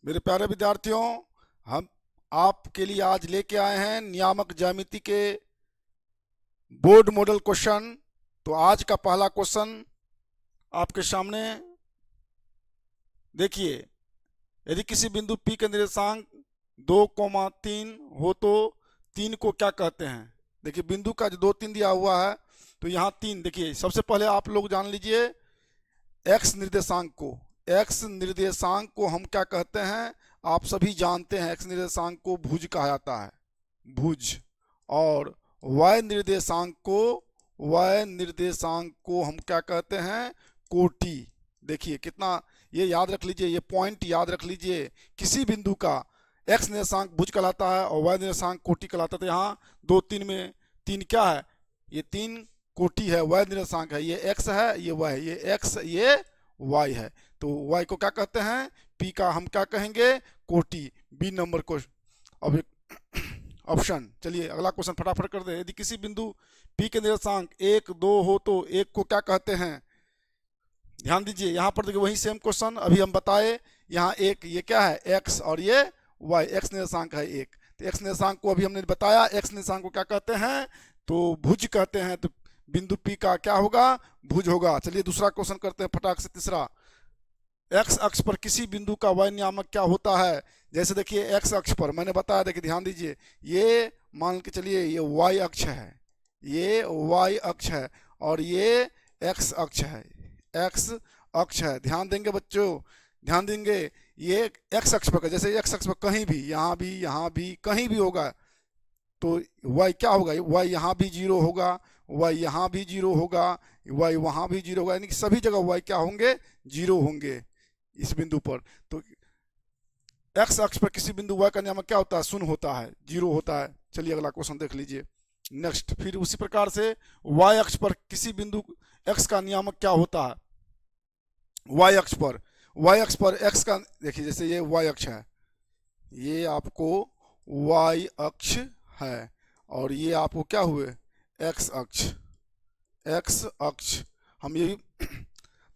मेरे प्यारे विद्यार्थियों, हम आपके लिए आज लेके आए हैं नियामक ज्यामिति के बोर्ड मॉडल क्वेश्चन। तो आज का पहला क्वेश्चन आपके सामने देखिए। यदि किसी बिंदु P के निर्देशांक 2,3 हो तो 3 को क्या कहते हैं। देखिए बिंदु का जो 2 3 दिया हुआ है, तो यहाँ 3 देखिए। सबसे पहले आप लोग जान लीजिए x निर्देशांक को। x निर्देशांक को हम क्या कहते हैं, आप सभी जानते हैं। x निर्देशांक को भुज कहा जाता है, भुज। और y निर्देशांक को हम क्या कहते हैं, कोटि। देखिए कितना, ये याद रख लीजिए, ये पॉइंट याद रख लीजिए। किसी बिंदु का x निर्देशांक भुज कहलाता है और y निर्देशांक कोटि कहलाता है। तो यहाँ 2 3 में 3 क्या है, ये 3 कोटि है, y निर्देशांक है। ये x है, ये y है, ये x ये y है। तो y को क्या कहते हैं, p का हम क्या कहेंगे, कोटि। बी नंबर को अब ऑप्शन। चलिए अगला क्वेश्चन फटाफट कर दे। यदि किसी बिंदु P के निर्देशांक 1 2 हो तो 1 को क्या कहते हैं। ध्यान दीजिए, यहाँ पर देखिए वही सेम क्वेश्चन अभी हम बताए। यहाँ एक ये क्या है, x और ये y, x निर्देशांक है 1। तो x निर्देशांक को अभी हमने बताया, x निर्देशांक को क्या कहते हैं, तो भुज कहते हैं। तो बिंदु P का क्या होगा, भुज होगा। चलिए दूसरा क्वेश्चन करते हैं फटाक से। तीसरा, x अक्ष पर किसी बिंदु का y नियामक क्या होता है। जैसे देखिए x अक्ष पर मैंने बताया, देखिए ध्यान दीजिए, ये मान के चलिए ये y अक्ष है, ये y अक्ष है और ये x अक्ष है, x अक्ष है। ध्यान देंगे बच्चों, ध्यान देंगे। ये x अक्ष पर, जैसे x अक्ष पर कहीं भी, यहाँ भी कहीं भी होगा तो y क्या होगा, y यहाँ भी 0 होगा, y यहाँ भी 0 होगा, y वहाँ भी 0 होगा। यानी कि सभी जगह y क्या होंगे, 0 होंगे इस बिंदु पर। तो x अक्ष पर किसी बिंदु y का नियामक क्या होता है, शून्य होता है, 0 होता है। चलिए अगला क्वेश्चन देख लीजिए नेक्स्ट। फिर उसी प्रकार से y अक्ष पर किसी बिंदु x का नियामक क्या होता है। y अक्ष पर x का, देखिए जैसे ये y अक्ष है, ये आपको y अक्ष है और ये आपको क्या हुए, x अक्ष। हम ये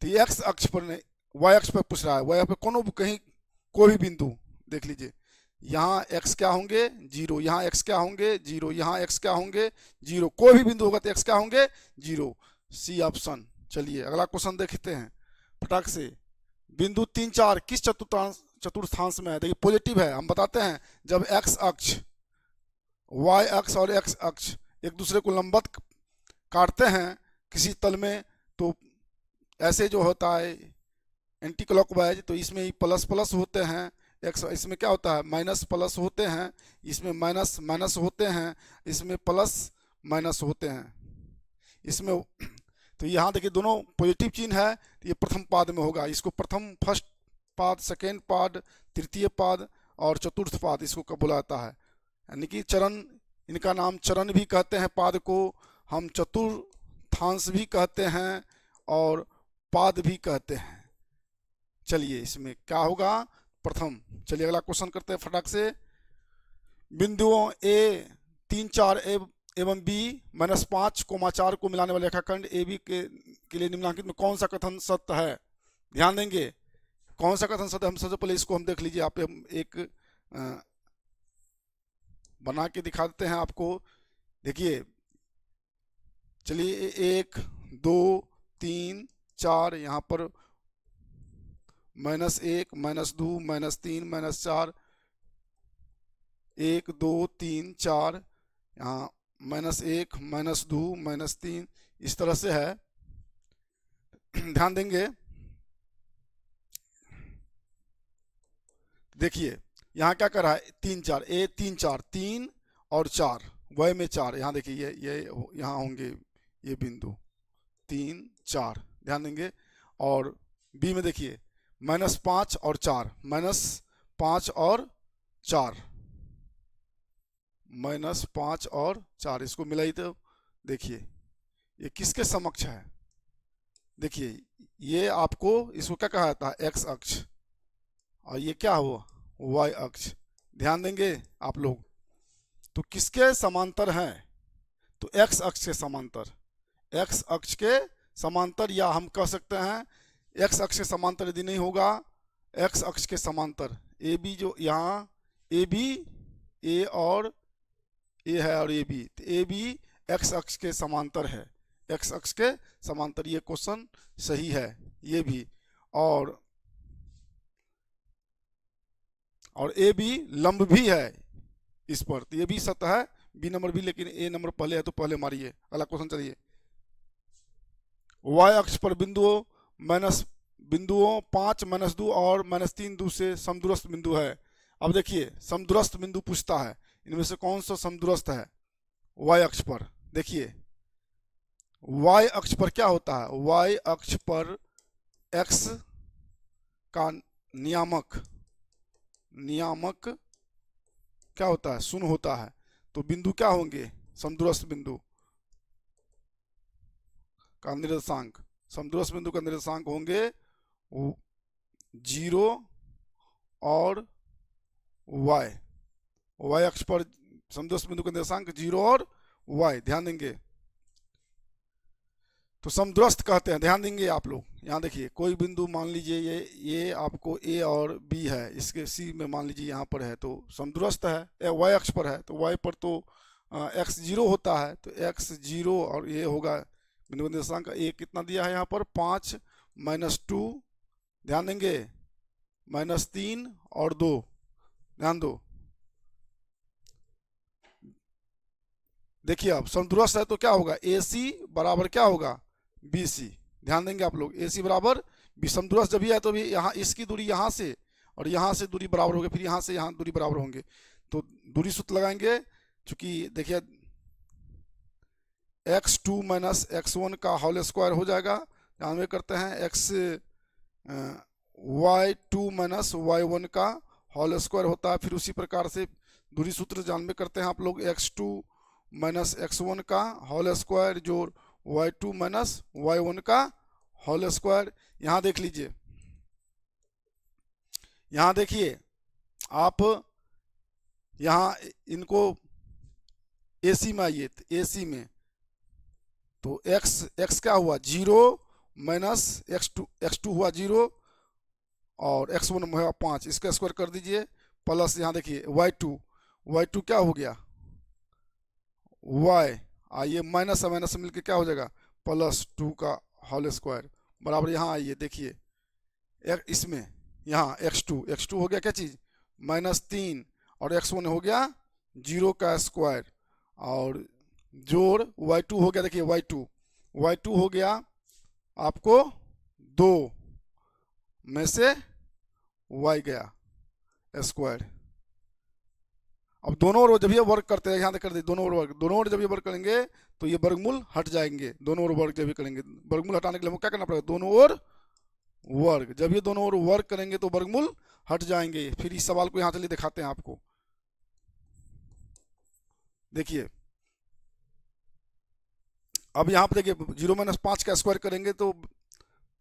तो ये x अक्ष पर नहीं, y अक्ष पर पूछ रहा है। y पर कोनो कहीं कोई भी बिंदु देख लीजिए, यहाँ x क्या होंगे, 0, यहाँ x क्या होंगे, 0, यहाँ x क्या होंगे, 0। कोई भी बिंदु होगा तो x क्या होंगे, 0। C option. चलिए अगला क्वेश्चन देखते हैं फटाक से। बिंदु 3 4 किस चतुर्थांश में है। देखिए पॉजिटिव है, हम बताते हैं जब x अक्ष, y अक्ष और x अक्ष एक दूसरे को लंबवत काटते हैं किसी तल में, तो ऐसे जो होता है एंटी क्लॉकवाइज, तो इसमें ही प्लस प्लस होते हैं, x इसमें क्या होता है, माइनस प्लस होते हैं, इसमें माइनस माइनस होते हैं, इसमें प्लस माइनस होते हैं इसमें। तो यहाँ देखिए दोनों पॉजिटिव चिन्ह है, तो ये प्रथम पाद में होगा। इसको प्रथम, फर्स्ट पाद, सेकेंड पाद, तृतीय पाद और चतुर्थ पाद इसको कब बोला जाता है। यानी कि चरण, इनका नाम चरण भी कहते हैं, पाद को हम चतुर्थांश भी कहते हैं और पाद भी कहते हैं। चलिए इसमें क्या होगा, प्रथम। चलिए अगला क्वेश्चन करते हैं फटाक से। बिंदुओं A 3 4 एवं B -5, 4 को मिलाने वाले रेखाखंड AB के लिए निम्नलिखित में कौन सा कथन सत्य है। ध्यान देंगे कौन सा कथन सत्य। हम सबसे पहले इसको हम देख लीजिए, आप एक बना के दिखा देते हैं आपको। देखिए चलिए 1 2 3 4, यहाँ पर -1 -2 -3 -4, 1 2 3 4, यहाँ -1 -2 -3, इस तरह से है। ध्यान देंगे, देखिए यहाँ क्या कर रहा है, 3 4, A 3 4, 3 और 4, y में 4। यहाँ देखिए ये यहाँ होंगे ये बिंदु 3 4, ध्यान देंगे। और B में देखिए -5 और 4, -5 और 4, -5 और 4, इसको मिलाई तो देखिए ये किसके समक्ष है। देखिए ये आपको इसको क्या कहा जाता है, x अक्ष, और ये क्या हुआ, y अक्ष। ध्यान देंगे आप लोग, तो किसके समांतर हैं, तो x अक्ष के समांतर, x अक्ष के समांतर, या हम कह सकते हैं x अक्ष के समांतर यदि नहीं होगा, एक्स अक्ष के समांतर, ए बी जो यहाँ ए बी, ए और ए है और ए बी, तो ए बी एक्स अक्ष के समांतर है, एक्स अक्ष के समांतर, ये क्वेश्चन सही है ये भी। और ए बी लंब भी है इस पर, तो ये भी सत्य है, बी नंबर भी, लेकिन ए नंबर पहले है तो पहले मारिए। अगला क्वेश्चन चलिए। वाई अक्ष पर बिंदुओं 5 -2 और -3 दूर से समदूरस्थ बिंदु है। अब देखिए समदूरस्थ बिंदु पूछता है, इनमें से कौन सा समदूरस्थ है वाई अक्ष पर। देखिए वाई अक्ष पर क्या होता है, वाई अक्ष पर एक्स का नियामक क्या होता है, 0 होता है। तो बिंदु क्या होंगे, समदूरस्थ बिंदु का निर्देशांक, समदूरस्थ बिंदु का निर्देशांक होंगे 0 और y। y अक्ष पर समदूरस्थ बिंदु का निर्देशांक 0 और y, ध्यान देंगे। तो समदूरस्थ कहते हैं, ध्यान देंगे आप लोग। यहाँ देखिए कोई बिंदु मान लीजिए ये आपको a और b है, इसके c में मान लीजिए यहाँ पर है, तो समदूरस्थ है, y अक्ष पर है, तो y पर तो x 0 होता है, तो x 0 और ये होगा बिंदु निर्देशांक a कितना दिया है यहाँ पर 5 -2, ध्यान देंगे, -3 और 2, ध्यान दो। देखिए अब समदूरस्थ है तो क्या होगा, AC बराबर क्या होगा BC, ध्यान देंगे आप लोग, AC बराबर बी। समदूरस्थ जब भी है तो भी यहाँ इसकी दूरी यहाँ से और यहाँ से दूरी बराबर होगी, फिर यहाँ से यहाँ दूरी बराबर होंगे, तो दूरी सूत्र लगाएंगे। चूंकि देखिए x2 - x1 का होल स्क्वायर हो जाएगा, ध्यान में करते हैं y2 - y1 का होल स्क्वायर होता है। फिर उसी प्रकार से दूरी सूत्र जान में करते हैं आप लोग, x2 - x1 का होल स्क्वायर जोड़ y2 - y1 का होल स्क्वायर। यहाँ देख लीजिए, यहाँ देखिए आप, यहाँ इनको AC में आइए, तो AC में तो x क्या हुआ 0 - x2 हुआ 0 और x1 हुआ 5, इसका स्क्वायर कर दीजिए, प्लस यहाँ देखिए y2 क्या हो गया y, आइए माइनस से मिलकर क्या हो जाएगा +2 का होल स्क्वायर बराबर। यहाँ आइए देखिए इसमें यहाँ x2 हो गया क्या चीज़ -3 और x1 हो गया 0 का स्क्वायर और जोड़ y2 हो गया, देखिए y2 हो गया आपको 2 में से y गया स्क्वायर। अब दोनों ओर जब ये वर्ग करते हैं, यहाँ तक कर दे, दोनों ओर जब ये वर्ग करेंगे तो ये वर्गमूल हट जाएंगे। दोनों ओर वर्ग जब ये करेंगे, वर्गमूल हटाने के लिए हमको क्या करना पड़ेगा, दोनों ओर वर्ग, जब ये दोनों ओर वर्ग करेंगे तो वर्गमूल हट जाएंगे। फिर इस सवाल को यहाँ चलिए दिखाते हैं आपको, देखिए अब यहाँ पे देखिए 0 - 5 का स्क्वायर करेंगे तो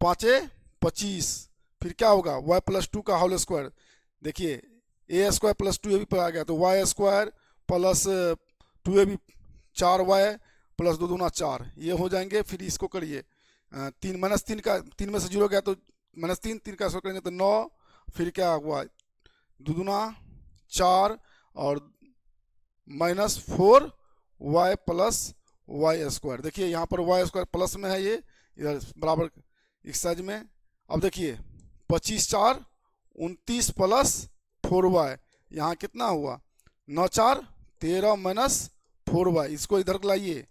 5 × 25, फिर क्या होगा y+2 का होल स्क्वायर, देखिए a² + 2ab पर आ गया, तो y² + 2ab 4y + 2 दूना 4, ये हो जाएंगे। फिर इसको करिए 3 में से 0 गया तो -3 का स्क्वायर करेंगे तो 9, फिर क्या हुआ 2 दूना 4 और -4y + y²। देखिए यहाँ पर y² प्लस में है, ये इधर बराबर इस साइड में। अब देखिए 25 × 4 29 + 4y, यहाँ कितना हुआ 9 × 4 13 - 4y, इसको इधर लाइए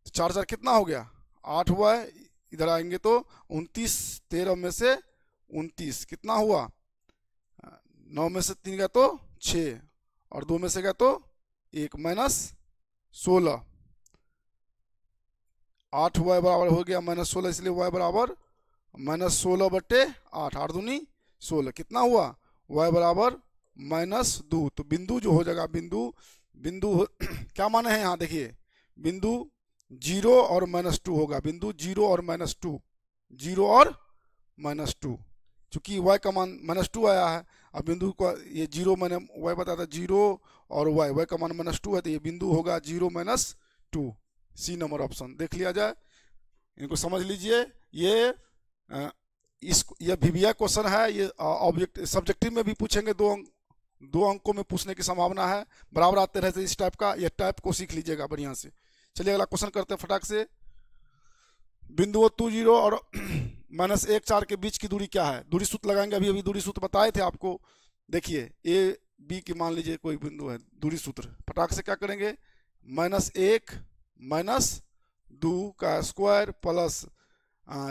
4 × 4 कितना हो गया 8y, इधर आएंगे तो 29 13 में से 29 कितना हुआ 9 में से 3 गया तो 6 और 2 में से गया तो 1 -16, 8y बराबर हो गया -16, इसलिए y बराबर -16/8, 8 दूनी 16, कितना हुआ y बराबर -2। तो बिंदु जो हो जाएगा बिंदु क्या माने हैं यहाँ देखिए, बिंदु 0 और -2 होगा, बिंदु 0 और -2, चूंकि y का मान -2 आया है। अब बिंदु को ये 0 मैंने y बताया था 0 और y का मान -2 है, तो ये बिंदु होगा 0 - 2, C नंबर ऑप्शन देख लिया जाए। इनको समझ लीजिए, ये इस ये VBI क्वेश्चन है, ये ऑब्जेक्ट सब्जेक्टिव में भी पूछेंगे, दो अंकों में पूछने की संभावना है, बराबर आते रहते इस टाइप का, ये टाइप को सीख लीजिएगा बढ़िया से। चलिए अगला क्वेश्चन करते हैं फटाक से। बिंदुओं 2 0 और -1 4 के बीच की दूरी क्या है? दूरी सूत्र लगाएंगे, अभी अभी दूरी सूत्र बताए थे आपको। देखिए ए बी की मान लीजिए कोई बिंदु है, दूरी सूत्र फटाक से क्या करेंगे, -1 -2 का स्क्वायर प्लस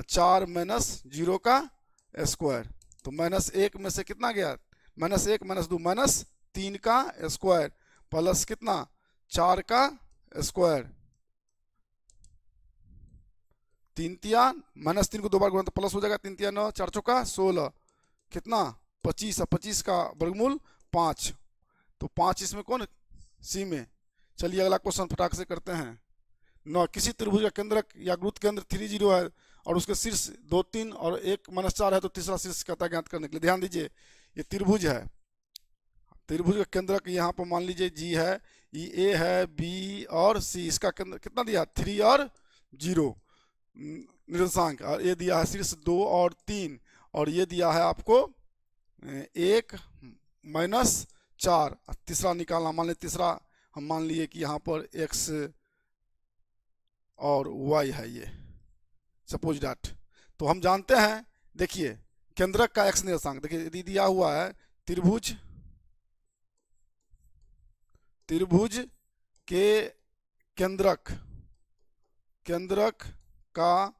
4 -0 का स्क्वायर। तो -1 में से कितना गया, -1 -2 -3 का स्क्वायर प्लस कितना 4 का स्क्वायर, 3 तिया -3 को 2 बार गुणा तो प्लस हो जाएगा, 3 तिया 9 4 चौका 16 कितना 25, 25 का वर्गमूल 5, तो 5 इसमें कौन सी में। चलिए अगला क्वेश्चन फटाक से करते हैं। 9 किसी त्रिभुज का केंद्रक या गुरुत्व केंद्र 3 0 है और उसके शीर्ष 2 3 और 1 -4 है, तो तीसरा शीर्ष कहता है ज्ञात करने के लिए। ध्यान दीजिए ये त्रिभुज है, त्रिभुज का केंद्रक यहाँ पर मान लीजिए G है, ये A है, B और C, इसका केंद्र कितना दिया 3 और 0 निर्देशांक, और ये दिया है शीर्ष 2 और 3, और ये दिया है आपको 1 -4, तीसरा निकालना, मान लीजिए तीसरा हम मान लिए कि यहाँ पर x और y है, ये सपोज डैट। तो हम जानते हैं, देखिए केंद्रक का x निर्देशांक, देखिए यदि दिया हुआ है त्रिभुज के केंद्रक का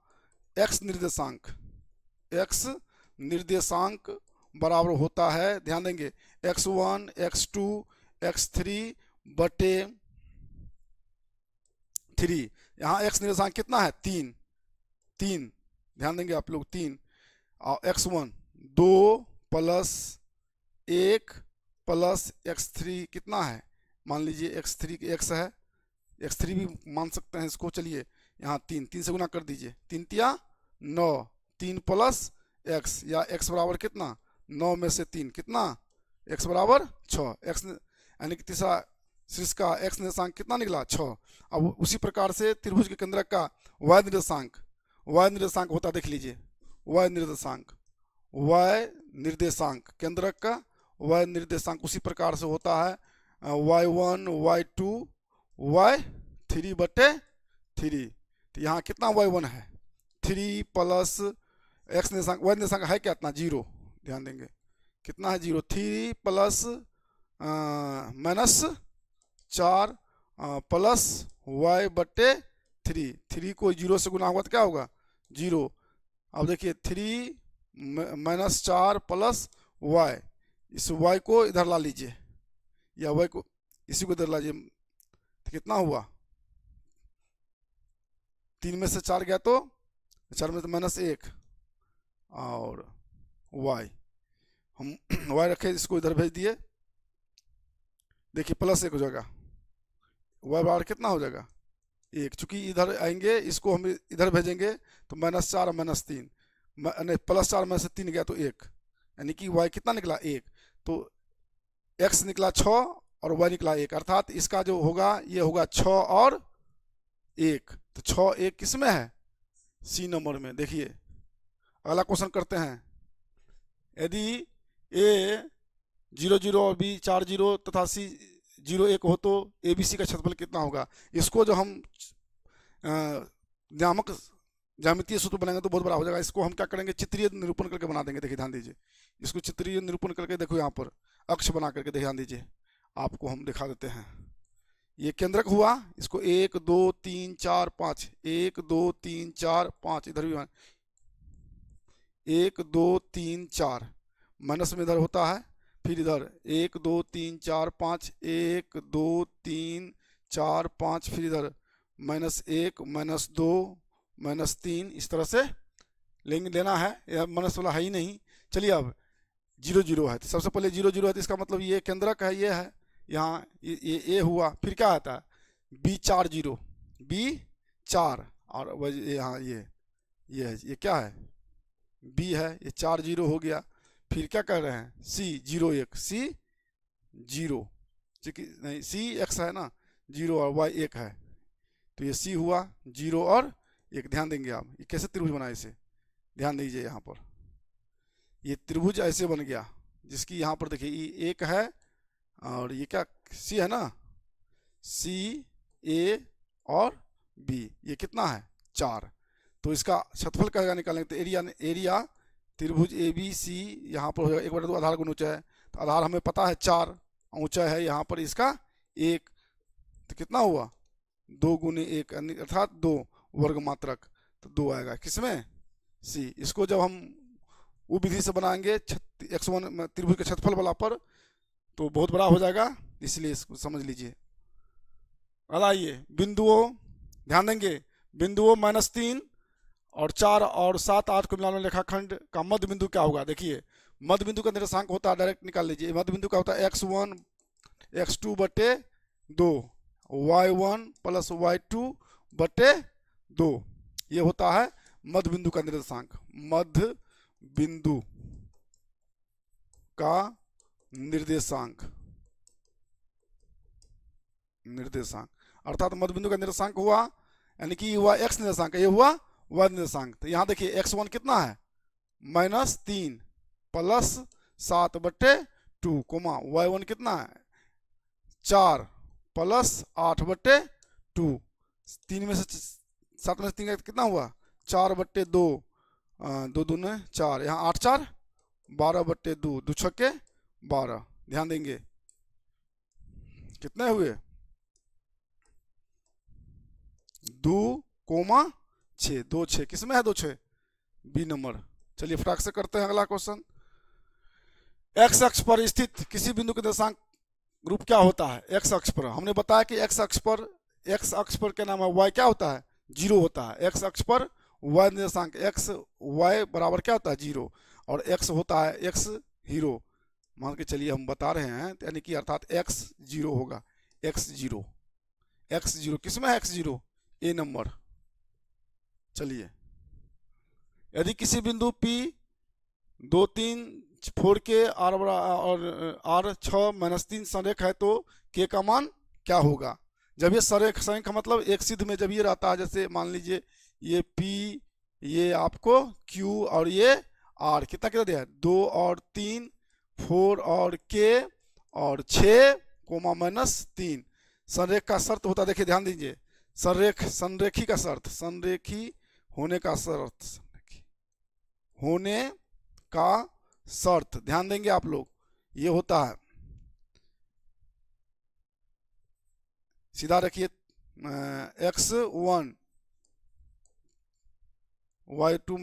x निर्देशांक बराबर होता है, ध्यान देंगे x1 x2 x3 बटे 3। यहाँ x निर्देशांक कितना है 3, ध्यान देंगे आप लोग 3, और x1 2 प्लस 1 प्लस x3 कितना है, मान लीजिए x3 x है, x3 भी मान सकते हैं इसको। चलिए यहाँ 3 से गुना कर दीजिए, 3 तिया 9, 3 प्लस x, या x बराबर कितना 9 में से 3 कितना x बराबर 6, x यानी कि तीसरा शीर्ष का x निर्देशांक कितना निकला 6। अब उसी प्रकार से त्रिभुज के केंद्रक का y निर्देशांक होता, देख लीजिए y निर्देशांक केंद्रक का y निर्देशांक उसी प्रकार से होता है y1 y2 y3 बटे 3। तो यहाँ कितना y1 है 3 प्लस x निर्देशांक, y निर्देशांक है क्या इतना 0, ध्यान देंगे कितना है 0, 3 प्लस -4 प्लस y बटे 3 को 0 से गुना होगा तो क्या होगा 0। अब देखिए 3 -4 प्लस y, इस y को इधर ला लीजिए, या y को इसी को इधर लाइए, तो कितना हुआ 3 में से 4 गया तो 4 में से -1 और y, हम y रखे इसको इधर भेज दिए, देखिए +1 हो जाएगा, y बराबर कितना हो जाएगा 1, चूंकि इधर आएंगे इसको हम इधर भेजेंगे तो -4 -3 नहीं +4 में से 3 गया तो 1, यानी कि y कितना निकला 1, तो x निकला 6 और y निकला 1, अर्थात इसका जो होगा ये होगा 6 और 1, तो 6 1 किस में है C नंबर में। देखिए अगला क्वेश्चन करते हैं। यदि A 0 0 और B 4 0 तथा C 0 1 हो तो ABC का क्षेत्रफल कितना होगा। इसको जो हम ज्यामितीय सूत्र बनाएंगे तो बहुत बड़ा हो जाएगा, इसको हम क्या करेंगे चित्रीय निरूपण करके बना देंगे। देखिए ध्यान दीजिए, इसको चित्रीय निरूपण करके देखो, यहाँ पर अक्ष बना करके ध्यान दीजिए, आपको हम दिखा देते हैं। ये केंद्रक हुआ, इसको 1 2 3 4 5 1 2 3 4 5 इधर भी 1 2 3 4 माइनस में इधर होता है, फिर इधर 1 2 3 4 5 1 2 3 4 5 फिर इधर -1 -2 -3 इस तरह से लेना है, यह माइनस वाला है ही नहीं। चलिए अब 0 0 है तो सबसे पहले 0 0 है तो इसका मतलब ये केंद्रक है, ये है यहाँ ये ए हुआ, फिर क्या आता है B 4 0 B 4 और यहाँ ये क्या है B है, ये 4 0 हो गया। फिर क्या कर रहे हैं C 0 1 C 0 नहीं C x है ना 0 और y 1 है, तो ये C हुआ 0 और 1। ध्यान देंगे आप, ये कैसे त्रिभुज बनाए इसे ध्यान दीजिए यहाँ पर। ये त्रिभुज ऐसे बन गया, जिसकी यहाँ पर देखिए ये एक है और ये क्या सी है ना, सी ए और बी, ये कितना है 4। तो इसका क्षेत्रफल क्या निकालेंगे, तो एरिया त्रिभुज ए बी सी यहाँ पर हो जाएगा 1/2 आधार गुण ऊंचाई है, तो आधार हमें पता है 4, ऊंचाई है यहाँ पर इसका 1, तो कितना हुआ 2 गुने 1 अर्थात 2 वर्ग मात्रक, तो 2 आएगा किसमें सी। इसको जब हम वो विधि से बनाएंगे x1 त्रिभुज के क्षेत्रफल वाला पर, तो बहुत बड़ा हो जाएगा, इसलिए इसको समझ लीजिए। अब आइए बिंदुओं, ध्यान देंगे बिंदुओं -3 और 4 और 7 8 को मिलाने रेखाखंड का मध्य बिंदु क्या होगा। देखिए मध्य बिंदु का निर्देशांक होता है, डायरेक्ट निकाल लीजिए, मध्य बिंदु का होता है x1 x2 बटे 2, y1 प्लस y2 बटे 2, ये होता है मध्य बिंदु का निर्देशांक। मध्य बिंदु का निर्देशांक अर्थात मध्य बिंदु का निर्देशांक हुआ, यानी कि हुआ x निर्देशांक, ये हुआ y निर्देशांक। तो यहाँ देखिए x1 कितना है -3 प्लस 7 बटे 2, कोमा y1 कितना है 4 प्लस 8 बटे 2, 3 में से 7 में से 3 कितना हुआ 4 बटे 2, 2 दूने 4, यहाँ 8 4 12 बटे 2, 2 छक्के 12। ध्यान देंगे कितने हुए 2,6, 2 6 किसमें है 2 6 बी नंबर। चलिए फटाक से करते हैं अगला क्वेश्चन। एक्स अक्ष पर स्थित किसी बिंदु के निर्देशांक रूप क्या होता है। एक्स अक्ष पर हमने बताया कि एक्स अक्ष पर क्या नाम है y क्या होता है 0 होता है। एक्स अक्ष पर y निर्देशांक एक्स y बराबर क्या होता है 0, और x होता है x हीरो, मान के चलिए हम बता रहे हैं, यानी कि अर्थात x 0 होगा, x 0 किसमें है x 0 ए नंबर। चलिए यदि किसी बिंदु P 2 3 4 के और R 6 -3 संरेख है तो k का मान क्या होगा। जब ये संरेख का मतलब एक सिद्ध में जब ये रहता है, जैसे मान लीजिए ये P, ये आपको Q और ये R, कितना कितना दिया है 2 और 3 4 और k और 6 कोमा -3। संरेख का शर्त होता है, देखिए ध्यान दीजिए, संरेखी का शर्त, संरेखी होने का शर्त, ध्यान देंगे आप लोग, ये होता है सीधा रखिए x1 y2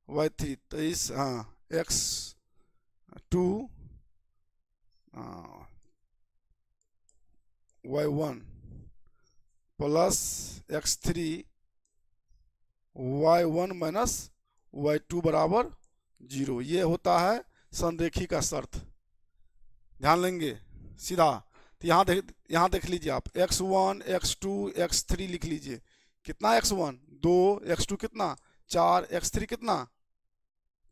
y3, तो इस x2 y1 plus x3 y1 y2 बराबर 0, ये होता है संरेखी का शर्त। ध्यान लेंगे सीधा, तो यहाँ देख लीजिए आप x1 x2 x3 लिख लीजिए, कितना x1 2, x2 कितना 4, x3 कितना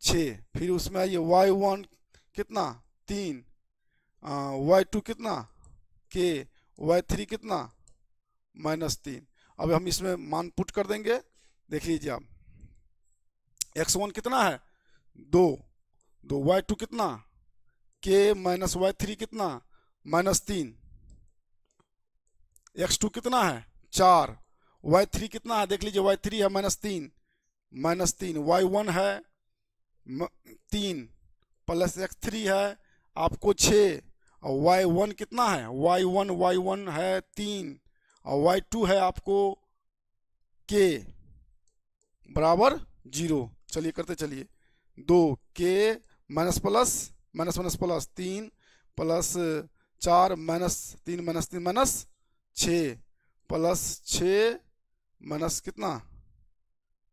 6, फिर उसमें आइए y1 कितना 3, y2 कितना k, y3 कितना -3। अब हम इसमें मान पुट कर देंगे, देख लीजिए आप x1 कितना है 2, y2 कितना k y3 कितना -3, x2 कितना है 4, y3 कितना है देख लीजिए, y3 है -3, y1 है 3 प्लस x3 है आपको 6, और y1 कितना है y1 है 3, और y2 है आपको k बराबर 0। चलिए करते चलिए, 2 k minus plus 3 plus 4 -3 -6 plus 6 minus कितना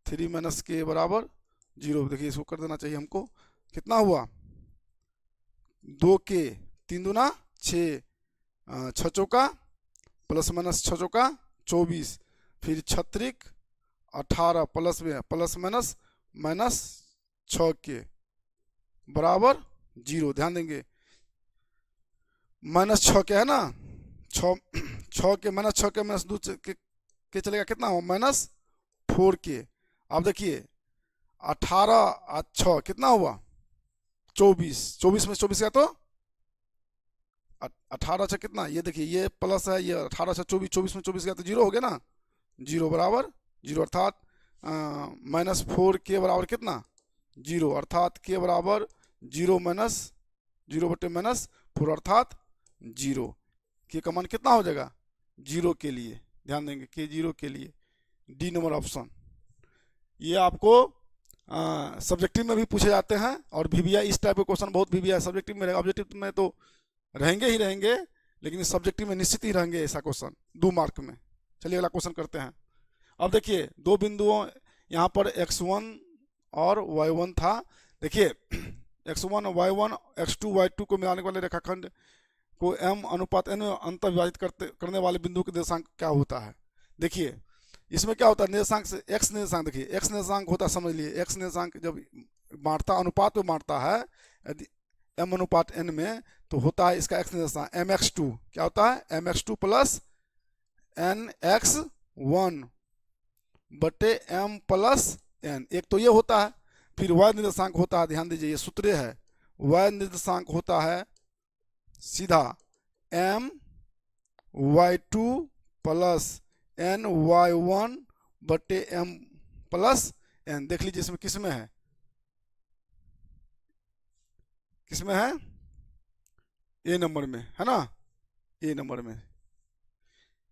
3 k बराबर 0। देखिए इसको कर देना चाहिए हमको, कितना हुआ 2k 3 दूना 6, 6 चौका प्लस माइनस 6 चौका 24, फिर 6 18 प्लस माइनस 6k बराबर 0। ध्यान देंगे -6k है ना, 6k -2 के चलेगा कितना हो -4k। अब देखिए 18 अच्छा कितना हुआ 24, 24 में 24 का तो 18 से कितना, ये देखिए ये प्लस है, ये 18 से 24, 24 में 24 का तो जीरो हो गया ना, जीरो बराबर जीरो, अर्थात -4 के बराबर कितना जीरो, अर्थात के बराबर जीरो माइनस जीरो बटे -4 अर्थात जीरो। के का मान कितना हो जाएगा जीरो के लिए, ध्यान देंगे के जीरो के लिए, डी नंबर ऑप्शन। ये आपको सब्जेक्टिव में भी पूछे जाते हैं और वीवीआई इस टाइप के क्वेश्चन बहुत वीवीआई सब्जेक्टिव में रहेगा, ऑब्जेक्टिव में तो रहेंगे ही रहेंगे, लेकिन सब्जेक्टिव में निश्चित ही रहेंगे ऐसा क्वेश्चन 2 मार्क में। चलिए अगला क्वेश्चन करते हैं। अब देखिए दो बिंदुओं यहाँ पर x1 और y1 था, देखिए x1 y1 x2 y2 को मिलाने वाले रेखाखंड को m अनुपात n में अंतर विभाजित करने वाले बिंदु के निर्देशांक क्या होता है। देखिए इसमें क्या होता है, निर्देशांक से x निर्देशांक, देखिए x निर्देशांक होता है, समझ लिए x निर्देशांक जब बांटता अनुपात में बांटता है यदि m अनुपात n में, तो होता है इसका x निर्देशांक mx2, क्या होता है mx2 प्लस nx1 बटे m प्लस n, एक तो ये होता है। फिर y निर्देशांक होता है, ध्यान दीजिए ये सूत्र है, y निर्देशांक होता है सीधा m y2 plus n y1 बटे m प्लस n। देख लीजिए इसमें किस में है, किस में है ए नंबर में है ना, ए नंबर में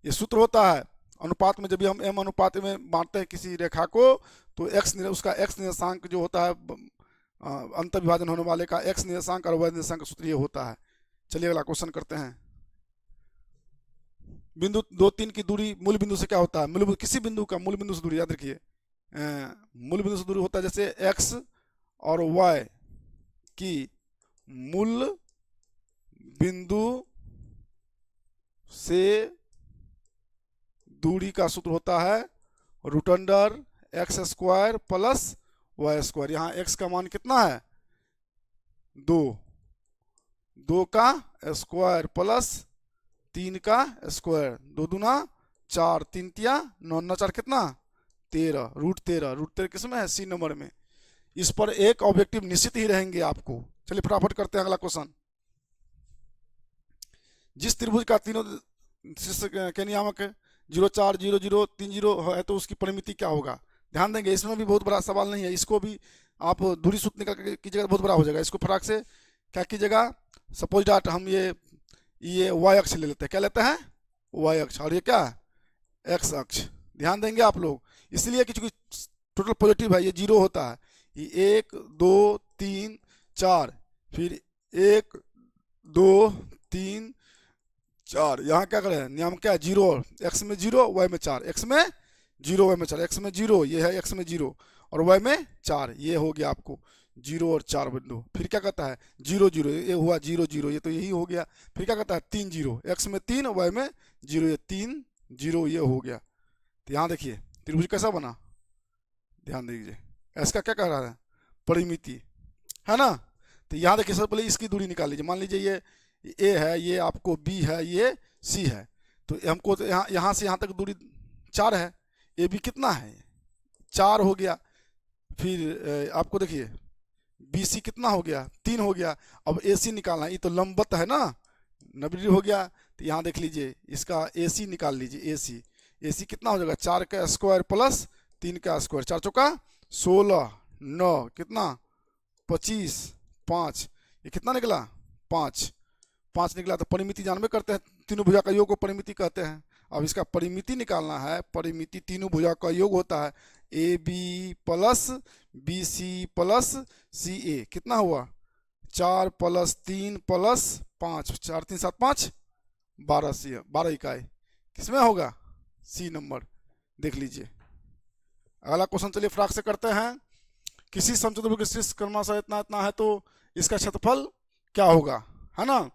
ये सूत्र होता है। अनुपात में जब भी हम m अनुपात में बांटते हैं किसी रेखा को, तो उसका x निर्देशांक जो होता है अंतर विभाजन होने वाले का x निर्देशांक और y निर्देशांक का सूत्र ये होता है। चलिए अगला क्वेश्चन करते हैं। बिंदु 2 3 की दूरी मूल बिंदु से क्या होता है, मूल किसी बिंदु का मूल बिंदु से दूरी याद रखिए, मूल बिंदु से दूरी होता है जैसे x और y की मूल बिंदु से दूरी का सूत्र होता है root under x square plus y square. यहाँ x का मान कितना है 2, 2 का स्क्वायर प्लस 3 का स्क्वायर, 2 दूना 4, 3 तिया 9, 9 4 कितना 13, रूट 13, रूट 13 किस में है सी नंबर में। इस पर एक ऑब्जेक्टिव निश्चित ही रहेंगे आपको। चलिए फटाफट करते हैं अगला क्वेश्चन। जिस त्रिभुज का तीनों शीर्ष के नियामक 0 4 0 0 3 0 है तो उसकी परिमिति क्या होगा। ध्यान देंगे इसमें भी बहुत बड़ा सवाल नहीं है, इसको भी आप दूरी सूत्र निकाल के कीजिएगा बहुत बड़ा हो जाएगा। इसको फटाक से क्या कीजिएगा, सपोज डाट हम ये y अक्ष ले लेते हैं, क्या लेते हैं y अक्ष, और ये क्या x अक्ष। ध्यान देंगे आप लोग, इसलिए कि चूंकि टोटल पॉजिटिव है ये 0 होता है, ये 1 2 3 4, फिर 1 2 3 4, यहाँ क्या करें नियम क्या है 0, x में 0 y में 4, x में 0 y में 4, x में 0 ये है x में 0 और y में 4, ये हो गया आपको 0 और 4 बिंदु। फिर क्या कहता है 0 0, ये हुआ 0 0, ये तो यही हो गया। फिर क्या कहता है 3 0, x में 3 y में 0, ये 3 0 ये हो गया। तो यहाँ देखिए त्रिभुज कैसा बना, ध्यान दीजिए इसका क्या कह रहा है परिमिति है ना। तो यहाँ देखिए सबसे पहले इसकी दूरी निकाल लीजिए, मान लीजिए ये ए है, ये आपको बी है, ये सी है, तो हमको तो यहाँ से यहाँ तक दूरी 4 है, ए बी कितना है 4 हो गया। फिर आपको देखिए बी सी कितना हो गया 3 हो गया। अब ए सी निकालना है, ये तो लंबवत है ना 90 डिग्री हो गया। तो यहाँ देख लीजिए इसका ए सी निकाल लीजिए, ए सी कितना हो जाएगा 4 का स्क्वायर प्लस 3 का स्क्वायर, 4 चौका 16 9 कितना 25 5, ये कितना निकला 5 निकला। तो परिमिति जानबे करते हैं, तीनों भुजा का योग को परिमिति कहते हैं। अब इसका परिमिति निकालना है, परिमिति तीनों भुजा का योग होता है A B plus B C plus C A, कितना हुआ 4 प्लस 3 प्लस 5, 4 3 7 5 12 सी 12 इकाई किसमें होगा सी नंबर, देख लीजिए। अगला क्वेश्चन चलिए फटाक से करते हैं। किसी समचतुर्भुज के शीर्ष क्रमशः इतना इतना है तो इसका क्षेत्रफल क्या होगा, है ना।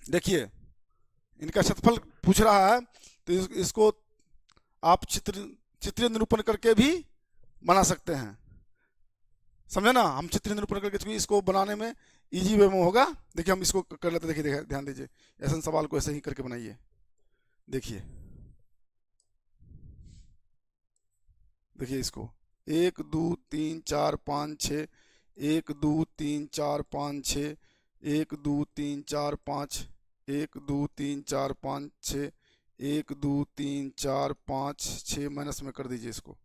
देखिए इनका क्षेत्रफल पूछ रहा है, तो इसको आप चित्रीय निरूपण करके भी बना सकते हैं, समझे ना। हम चित्रीय निरूपण करके इसको बनाने में इजी वे में होगा। देखिए हम इसको कर लेते हैं, देखिए ध्यान दीजिए ऐसे सवाल को ऐसे ही करके बनाइए। देखिए इसको एक दो तीन चार पाँच छः, एक दो तीन चार पाँच छः, एक दो तीन चार पाँच, एक दो तीन चार पाँच छः, एक दो तीन चार पाँच छः, माइनस में कर दीजिए इसको।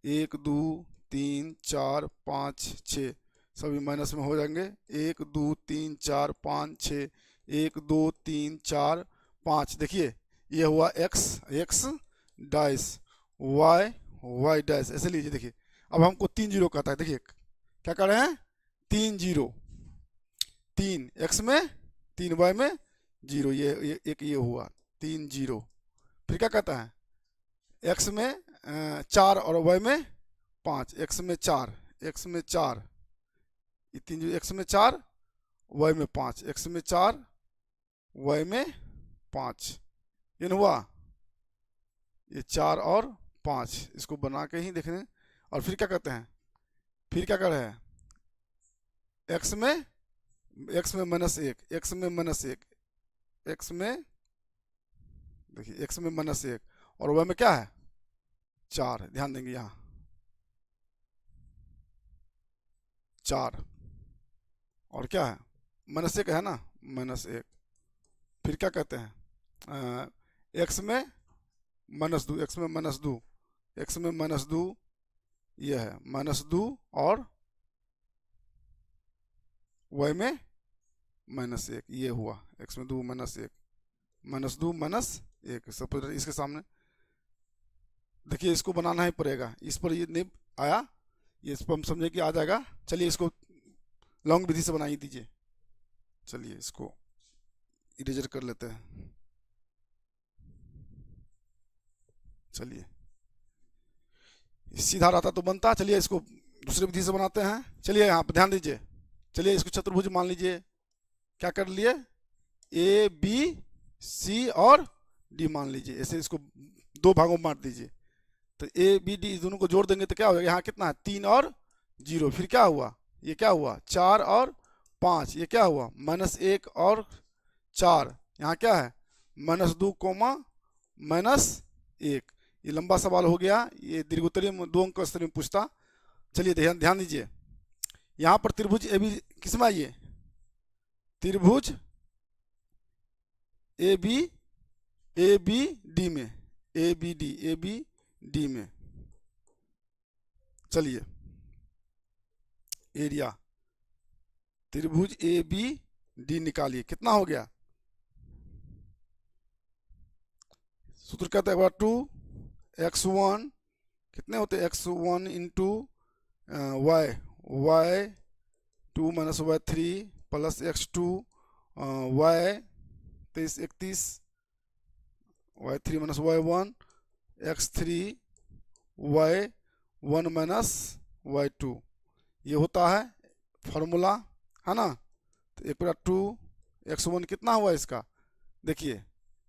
एक दो तीन चार पाँच छः, सभी माइनस में हो जाएंगे। एक दो तीन चार पाँच छः, एक दो तीन चार पाँच, देखिए ये हुआ x, x dash, y, y dash, ऐसे लीजिए। देखिए अब हमको 3 जीरो कहता है, देखिए क्या कर रहे हैं, 3 जीरो, 3 एक्स में 3 वाई में जीरो, ये एक ये हुआ 3 जीरो। फिर क्या कहता है, एक्स में 4 और वाई में 5, एक्स में 4, एक्स में 4, ये 3 जीरो, एक्स में 4 वाई में 5, एक्स में 4 वाई में 5, ये न हुआ, ये 4 और 5, इसको बना के ही देखने। और फिर क्या कहते हैं, फिर क्या कर रहे हैं, एक्स में माइनस 1, एक्स में माइनस 1, एक्स में, देखिए एक्स में माइनस 1 और वाई में क्या है 4, ध्यान देंगे यहाँ 4 और क्या है माइनस 1 है ना, माइनस 1। फिर क्या कहते हैं, एक्स में माइनस 2, एक्स में माइनस 2, एक्स में माइनस 2, ये है माइनस 2 और वाई में माइनस 1, ये हुआ एक्स में 2 माइनस 1, माइनस 2 माइनस 1, सब इसके सामने। देखिए इसको बनाना ही पड़ेगा, इस पर ये नहीं आया, ये इस पर हम समझे कि आ जाएगा। चलिए इसको लॉन्ग विधि से बनाई दीजिए। चलिए इसको इरेजर कर लेते हैं। चलिए सीधा रहता तो बनता, चलिए इसको दूसरी विधि से बनाते हैं। चलिए यहाँ पर ध्यान दीजिए, चलिए इसको चतुर्भुज मान लीजिए। क्या कर लिए, ए बी सी और डी मान लीजिए, ऐसे इसको 2 भागों में बांट दीजिए। तो ए बी डी दोनों को जोड़ देंगे तो क्या हो जाएगा, यहाँ कितना है 3 और 0, फिर क्या हुआ, ये क्या हुआ 4 और 5, ये क्या हुआ माइनस 1 और 4, यहाँ क्या है माइनस 2 कोमा माइनस 1। ये लंबा सवाल हो गया, ये दीर्घोत्तरीय में 2 अंक स्तरीय में पूछता। चलिए ध्यान ध्यान दीजिए, यहाँ पर त्रिभुज ए बी किस में आइए, त्रिभुज ए बी डी में, ए बी डी में। चलिए एरिया त्रिभुज ए बी डी निकालिए, कितना हो गया, सूत्र कहते हैं 2x1 कितने होते हैं x1 into y, y 2 minus y 3 plus x2 y 23 31, y 3 minus y 1 x3 y 1 minus y 2, ये होता है फॉर्मूला, है ना। तो 1/2 x1 कितना हुआ इसका, देखिए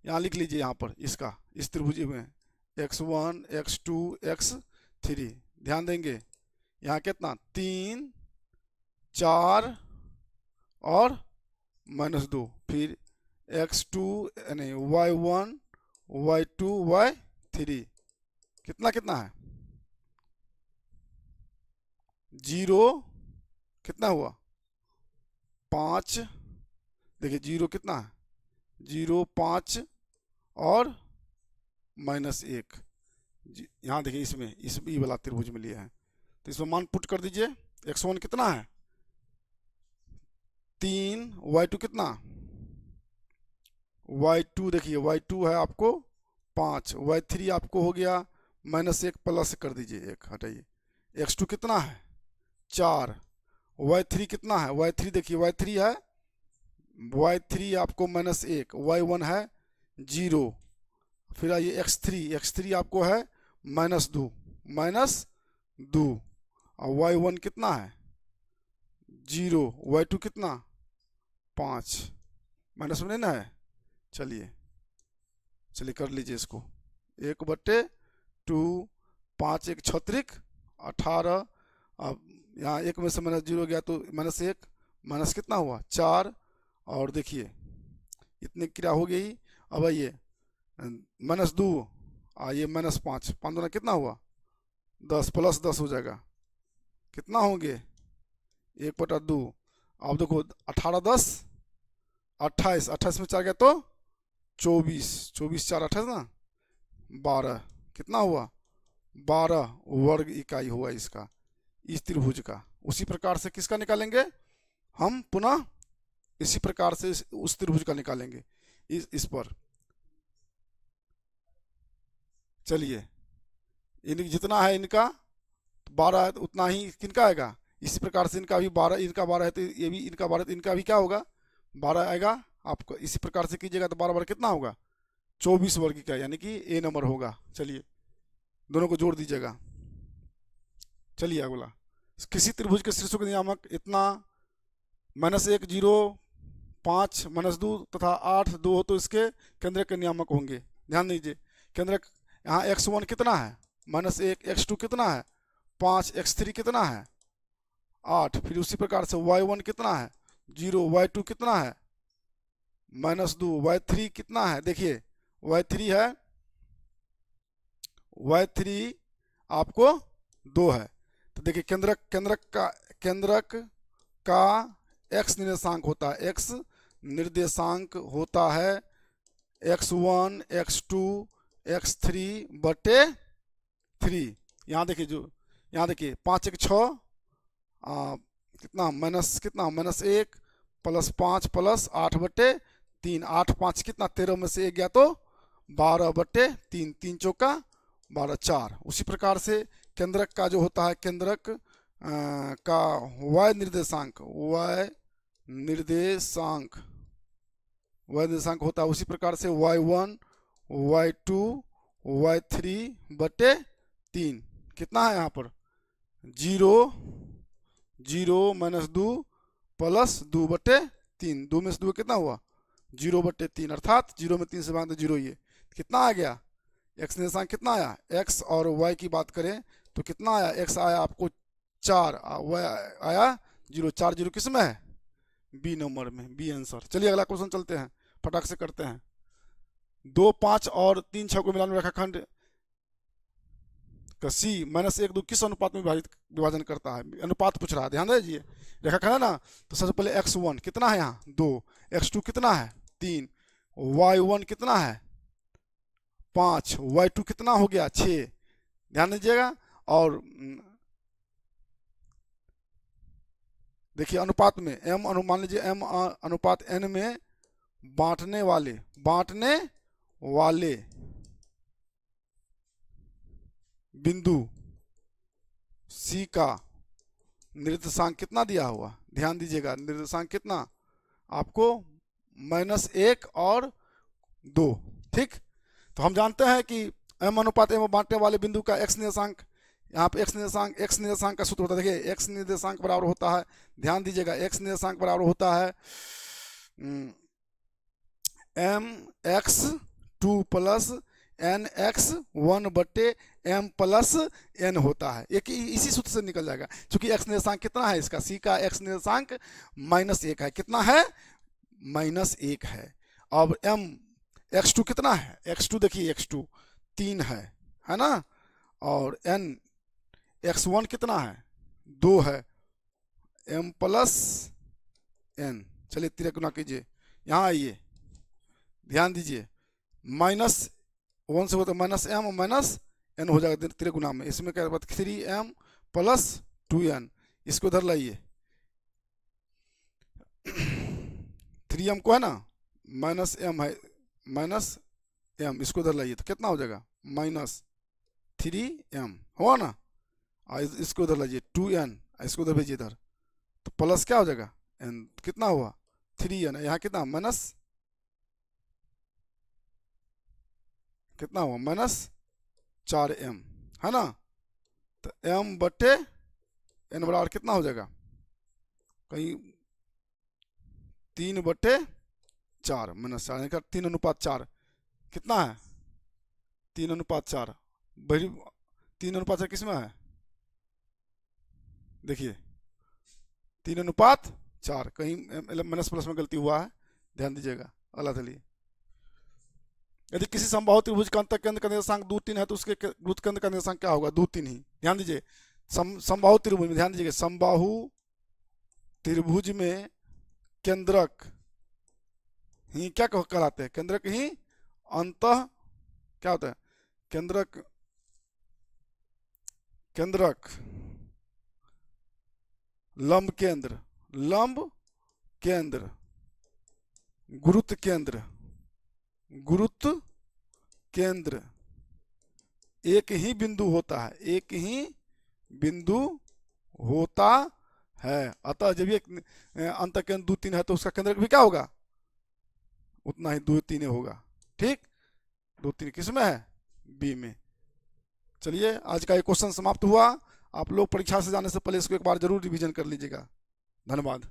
यहाँ लिख लीजिए, यहाँ पर इसका इस त्रिभुज में x1 x2 x3, ध्यान देंगे यहाँ कितना 3 4 और -2, फिर x2 नहीं y1 y2 y3, कितना कितना है 0, कितना हुआ 5, देखिए 0 कितना है 0 5 और -1, यहाँ देखिए इसमें इस ई वाला त्रिभुज में लिया है, तो इसमें मान पुट कर दीजिए। x1 कितना है 3, y2 कितना, y2 देखिए y2 है आपको 5, y3 आपको हो गया -1 प्लस कर दीजिए 1 हटाइए, x2 कितना है 4, y3 कितना है, y3 देखिए y3 है, y3 आपको -1, y1 है 0, फिर आइए x3 आपको है -2 और y1 कितना है 0, y2 कितना 5, माइनस में नहीं ना है। चलिए चलिए कर लीजिए इसको, 1/2, 5 1 छत्रिक 18, अब यहाँ 1 में से -0 गया तो -1, माइनस कितना हुआ 4, और देखिए इतनी क्रिया हो गई। अब आइए -2 ये -5, 5 दूना कितना हुआ 10 प्लस 10 हो जाएगा, कितना होंगे 1/2। अब देखो 18 10 28, 28 में 4 गया तो 24, 24 4 28 ना, 12, कितना हुआ 12 वर्ग इकाई हुआ इसका, इस त्रिभुज का। उसी प्रकार से किसका निकालेंगे हम, पुनः इसी प्रकार से उस त्रिभुज का निकालेंगे इस पर। चलिए, इन जितना है इनका 12 है तो उतना ही किनका आएगा, इसी प्रकार से इनका भी 12, इनका 12 है तो ये भी इनका 12, तो इनका भी क्या होगा 12 आएगा। आपको इसी प्रकार से कीजिएगा तो 12 बार कितना होगा 24 वर्ग का, यानी कि ए नंबर होगा। चलिए दोनों को जोड़ दीजिएगा। चलिए अगला, किसी त्रिभुज के शीर्षों के नियामक इतना -1 0 5 -2 तथा 8 2 हो तो इसके केंद्रक के नियामक होंगे। ध्यान दीजिए, केंद्रक यहाँ x1 कितना है -1, x2 कितना है 5, x3 कितना है 8, फिर उसी प्रकार से y1 कितना है 0, y2 कितना है -2, y3 कितना है, देखिए y3 है, y3 आपको 2 है। तो देखिए केंद्रक का x निर्देशांक होता है, x निर्देशांक होता है x1 x2 x3 बटे 3। यहाँ देखिए यहाँ देखिए 5 1 6 कितना -1 +5 +8 बटे 3, 8 5 कितना 13 में से 1 गया तो 12 बटे 3, 3 चौका 12 4। उसी प्रकार से केंद्रक का जो होता है, केंद्रक का y निर्देशांक होता है उसी प्रकार से y1 y2 y3 बटे 3, कितना है यहाँ पर 0 0 -2 +2 बटे 3, 2 में से 2 कितना हुआ 0 बटे 3, अर्थात 0 में 3 से भाग तो 0 ही है। कितना आ गया x निर्देशांक कितना आया, x और y की बात करें तो कितना आया, x आया आपको 4, y आया 0, 4 0 किस में है बी नंबर में, बी आंसर। चलिए अगला क्वेश्चन चलते हैं, फटाक से करते हैं। 2 5 और 3 6 को मिलान में रेखाखंड का C -1 2 किस अनुपात में विभाजन करता है, अनुपात पूछ रहा है, ध्यान दीजिए। रेखाखंड है ना, तो सबसे पहले x1 कितना है यहाँ 2, x2 कितना है 3, y1 कितना है 5, y2 कितना हो गया 6, ध्यान दीजिएगा। और देखिए अनुपात में मान लीजिए m अनुपात n में बांटने वाले बिंदु C का निर्देशांक कितना दिया हुआ, ध्यान दीजिएगा, निर्देशांक कितना आपको -1 और 2, ठीक। तो हम जानते हैं कि m अनुपात m बांटने वाले बिंदु का x निर्देशांक, यहाँ पे x निर्देशांक का सूत्र होता है, देखिए x निर्देशांक बराबर होता है, ध्यान दीजिएगा, x निर्देशांक बराबर होता है mx2 + nx1 बटे m + n होता है। एक इसी सूत्र से निकल जाएगा, क्योंकि x निर्देशांक कितना है इसका, C का x निर्देशांक -1 है, कितना है -1 है। अब x2 कितना है, x2 देखिए x2 3 है ना, और x1 कितना है 2 है, m + n। चलिए 3 गुना कीजिए, यहाँ आइए ध्यान दीजिए, -1 से होता है -m -n हो जाएगा 3 गुना में, इसमें क्या बात 3m + 2n, इसको इधर लाइए 3m को है ना -m है -m, इसको इधर लाइए तो कितना हो जाएगा -3m हुआ ना, इसको इधर लाइए 2n, इसको उधर भेजिए इधर, तो प्लस क्या हो जाएगा n, कितना हुआ 3n, यहाँ कितना कितना हुआ -4m है ना, तो m बटे n बराबर कितना हो जाएगा, कहीं 3 बटे 4 -4, 3 अनुपात 4 कितना है 3 अनुपात 4, बड़ी 3 अनुपात 4 किस में है, देखिए 3 अनुपात 4, कहीं माइनस प्लस में गलती हुआ है, ध्यान दीजिएगा। अगला चलिए, यदि किसी समबाहु त्रिभुज का अंतःकेंद्र का निर्देशांक 2 3 है तो उसके वृत्त केंद्र का निर्देशांक क्या होगा? 2 3 ही। ध्यान दीजिए, समबाहु त्रिभुज में ध्यान दीजिए, समबाहु त्रिभुज में केंद्रक ही क्या कहलाते हैं? केंद्रक ही अंतः क्या होता है? केंद्रक, केंद्रक लंब केंद्र, लंब केंद्र, गुरुत्व केंद्र, गुरुत्व केंद्र एक ही बिंदु होता है, एक ही बिंदु होता है। अतः जब ये अंतःकेंद्र 2 3 है तो उसका केंद्रक भी क्या होगा? उतना ही 2 3 होगा। ठीक, 2 3 किस में है? बी में। चलिए आज का ये क्वेश्चन समाप्त हुआ। आप लोग परीक्षा से जाने से पहले इसको एक बार जरूर रिवीजन कर लीजिएगा। धन्यवाद।